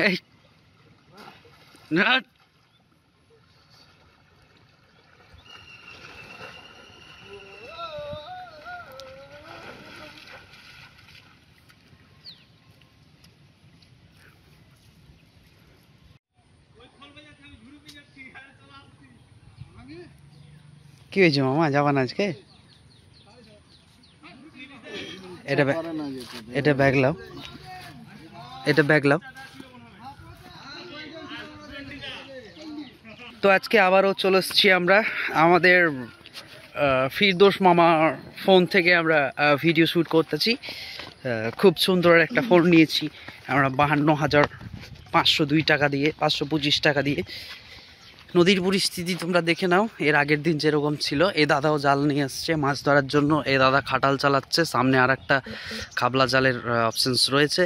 এই না কি হয়েছে মামা, যাবা না আজকে? এটা ব্যাগ লাও, এটা ব্যাগ লাও। তো আজকে আবারও চলে এসেছি আমরা আমাদের ফিরদৌস মামার ফোন থেকে আমরা ভিডিও শ্যুট করতেছি। খুব সুন্দর একটা ফোন নিয়েছি আমরা 52,502 টাকা দিয়ে, 525 টাকা দিয়ে। নদীর পরিস্থিতি তোমরা দেখে নাও, এর আগের দিন যেরকম ছিল। এই দাদাও জাল নিয়ে আসছে মাছ ধরার জন্য, এই দাদা খাটাল চালাচ্ছে, সামনে আর একটা খাবলা জালের অপশনস রয়েছে।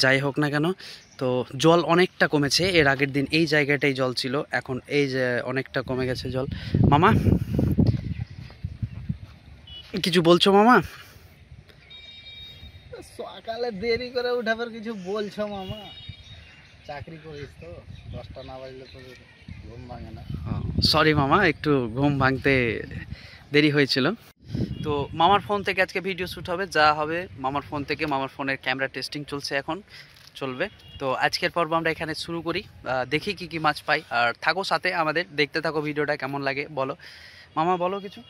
যাই হোক না কেন, তো জল অনেকটা কমেছে। এর আগের দিন এই জায়গাটাই জল ছিল, এখন এই যে অনেকটা কমে গেছে জল। মামা কিছু বলছো মামা? সকালে দেরি করে উঠাবার কিছু বলছো মামা? চাকরি করিস তো, 10টা না বাজলে তো ঘুম ভাঙে না। সরি মামা, একটু ঘুম ভাঙতে দেরি হয়েছিল। তো মামার ফোন থেকে আজকে ভিডিও শ্যুট হবে, যা হবে মামার ফোন থেকে। মামার ফোনের ক্যামেরা টেস্টিং চলছে, এখন চলবে। তো আজকের পর্ব আমরা এখানে শুরু করি, দেখি কি কি মাছ পাই। আর থাকো সাথে আমাদের, দেখতে থাকো ভিডিওটা, কেমন লাগে বলো। মামা বলো কিছু।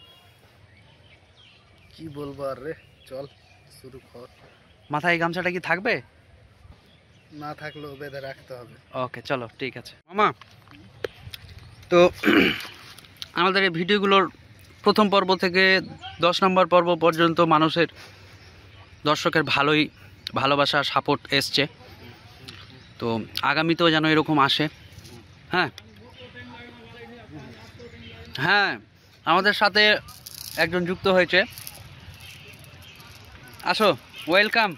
কি বলবো আর রে, চল শুরু কর। মাথায় গামছাটা কি থাকবে? না থাকলেও বেঁধে রাখতে হবে। ওকে চলো, ঠিক আছে মামা। তো আমাদের এই ভিডিওগুলোর প্রথম পর্ব থেকে 10 নম্বর পর্ব পর্যন্ত মানুষের, দর্শকের ভালোই ভালোবাসা সাপোর্ট এসছে। তো আগামীতেও যেন এরকম আসে। হ্যাঁ হ্যাঁ, আমাদের সাথে একজন যুক্ত হয়েছে, আসো, ওয়েলকাম।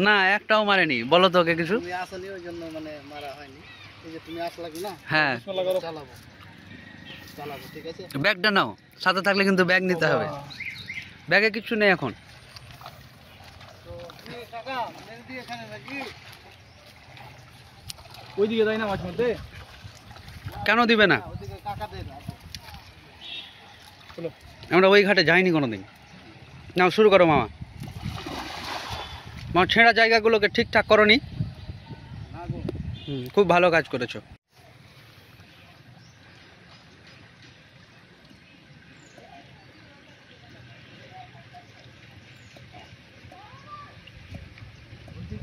না, একটাও মারেনি। বলো তো ওকে কিছু। তুমি আসনি ওই জন্য মানে মারা হয়নি। এই যে তুমি আসলা কি না, হ্যাঁ চালাবো চালাবো, ঠিক আছে। ব্যাগটা নাও, সাথে থাকলে কিন্তু ব্যাগ নিতে হবে। ব্যাগে কিছু নেই এখন। ওইদিকে যাই না মাছ মারতে? কেন দিবে না? আমরা ওই ঘাটে যাইনি কোনোদিন। নাও শুরু করো মামা। মামা ছেঁড়া জায়গাগুলোকে ঠিকঠাক করনি। খুব ভালো কাজ করেছো।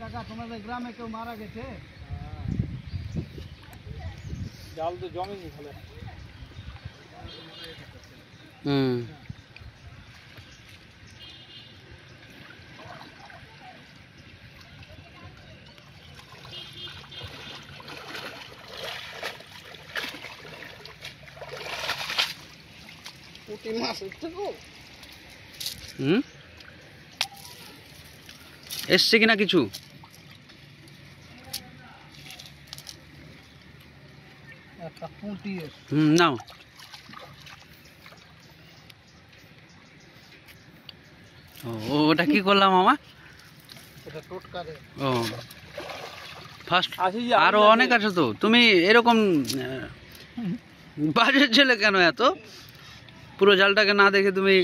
কাকা, তোমাদের গ্রামে কেউ মারা গেছে? জাল তো জমেনি ভালো। পুঁটি মাছ উঠছে গো। এসছে কিনা কিছু? একটা পুঁটি এসছে। নাও। ওটা কি করলাম মামা? এটা টোটকা রে। ও ফার্স্ট, আরো অনেক আছে তো। তুমি এরকম বাজে ছেলে কেন এত? পুরো জালটাকে না দেখে তুমি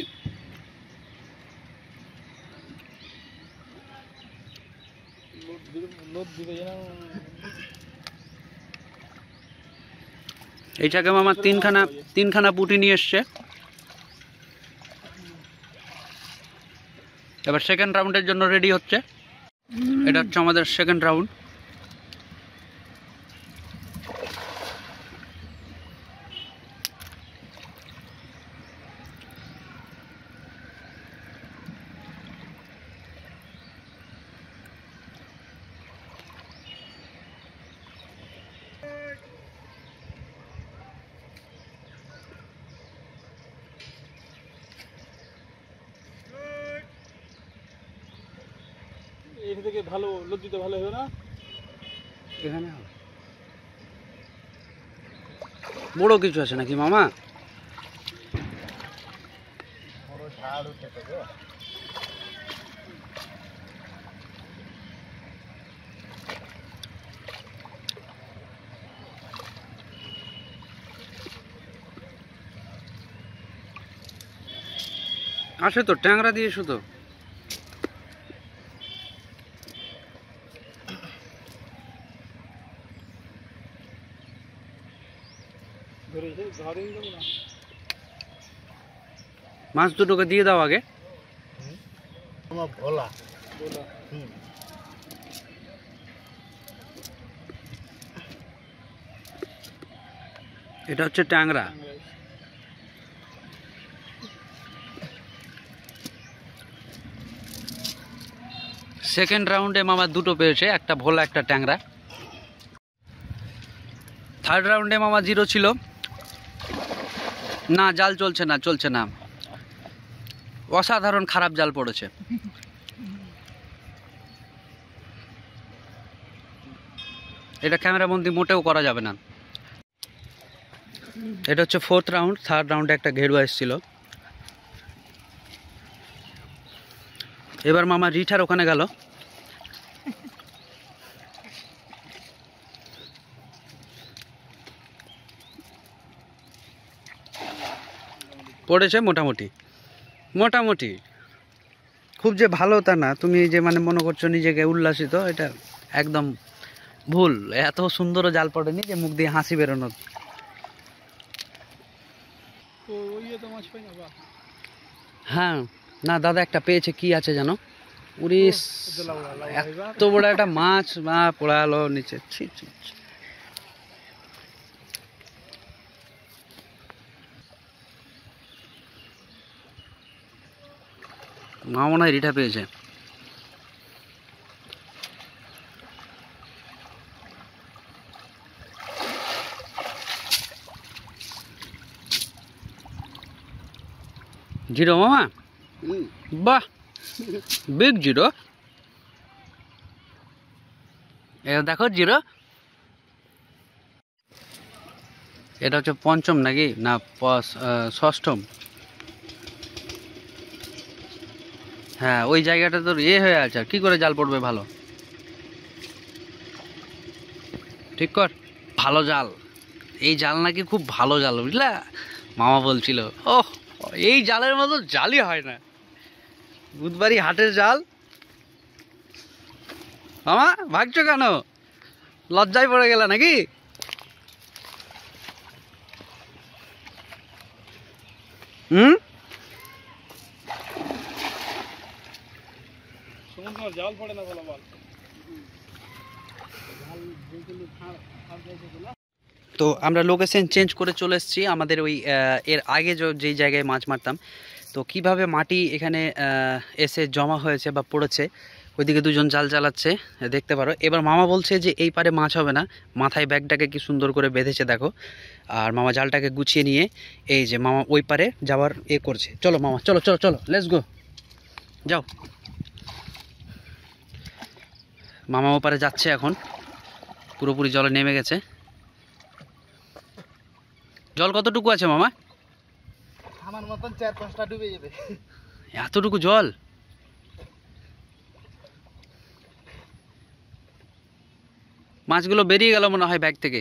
এইটাকে মামা তিনখানা পুঁটি নিয়ে এসছে। এবার সেকেন্ড রাউন্ডের জন্য রেডি হচ্ছে। এটা হচ্ছে আমাদের সেকেন্ড রাউন্ড। এর থেকে ভালো লজ্জিত ভালো হবে না? এখানে হবে বড় কিছু আছে নাকি মামা? বড় ঝাড় উঠে তো গো। আসে তো ট্যাংরা দিয়ে শুধু। মাছ দুটোকে দিয়ে দাও আগে। আমার ভোলা। এটা হচ্ছে ট্যাংরা। সেকেন্ড রাউন্ডে মামা দুটো পেয়েছে, একটা ভোলা একটা ট্যাংরা। থার্ড রাউন্ডে মামা 0 ছিল। না জাল চলছে না, চলছে না, অসাধারণ খারাপ জাল পড়েছে। এটা ক্যামেরাবন্দি মোটেও করা যাবে না। এটা হচ্ছে 4th রাউন্ড। থার্ড রাউন্ডে একটা ঘেরুয়া এসেছিল। এবার মামা রিঠার ওখানে গেল। পড়েছে মোটামুটি মোটামুটি, খুব যে ভালো তা না। তুমি যে মানে মনে করছো নিজেকে উল্লাসিত, এটা একদম ভুল। এত সুন্দরও জাল পড়েনি যে মুখ দিয়ে হাসি বেরোনোর। হ্যাঁ না দাদা, একটা পেয়েছে, কি আছে জানো? উড়িস, এত বড় একটা মাছ মা পড়ালো নিচে। ছি ছি ছি। মা মনে হয় রিঠা পেয়েছে। জিরো মামা, বাহ, বিগ জিরো। দেখো জিরো। এটা হচ্ছে পঞ্চম নাকি না ষষ্ঠম? হ্যাঁ, ওই জায়গাটা তোর হয়ে আছে, কি করে জাল পড়বে ভালো? ঠিক কর, ভালো জাল। এই জাল নাকি খুব ভালো জাল, বুঝলা? মামা বলছিল, ওহ এই জালের মতো জালই হয় না। বুধবারই হাটের জাল। মামা ভাগছো কেন? লজ্জায় পড়ে গেল নাকি? জাল পড়ে না বলো বল। তো আমরা লোকেশন চেঞ্জ করে চলে এসেছি আমাদের ওই এর আগে যেই জায়গায় মাছ মারতাম। তো কিভাবে মাটি এখানে এসে জমা হয়েছে বা পড়েছে, ওইদিকে দুজন জাল চালাচ্ছে, দেখতে পারো। এবার মামা বলছে যে এই পারে মাছ হবে না, মাথায় ব্যাগটাকে কি সুন্দর করে বেঁধেছে দেখো। আর মামা জালটাকে গুছিয়ে নিয়ে এই যে মামা ওই পারে যাওয়ার করছে। চলো মামা, চলো চলো চলো, লেটস গো, যাও। মামা ওপারে যাচ্ছে এখন, পুরোপুরি জলে নেমে গেছে। জল কতটুকু আছে মামা? আমার মতন 4-5টা ডুবে যাবে। এতটুকু জল? মাছগুলো বেরিয়ে গেল মনে হয় ব্যাগ থেকে।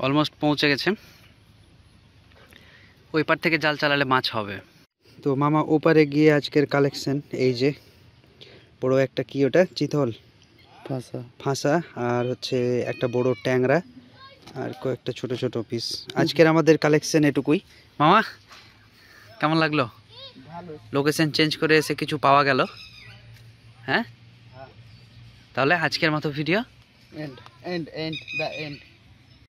অলমোস্ট পৌঁছে গেছে। ওই পার থেকে জাল চালালে মাছ হবে। তো মামা ওপারে গিয়ে আজকের কালেকশন এই যে বড় একটা, কি ওটা, চিতল ফাঁসা, আর হচ্ছে একটা বড় ট্যাংরা, আর কয়েকটা ছোট ছোট পিস। আজকের আমাদের কালেকশন এটুকুই। মামা কেমন লাগলো? ভালো। লোকেশন চেঞ্জ করে এসে কিছু পাওয়া গেল। হ্যাঁ, তাহলে আজকের মতো video end end end the and.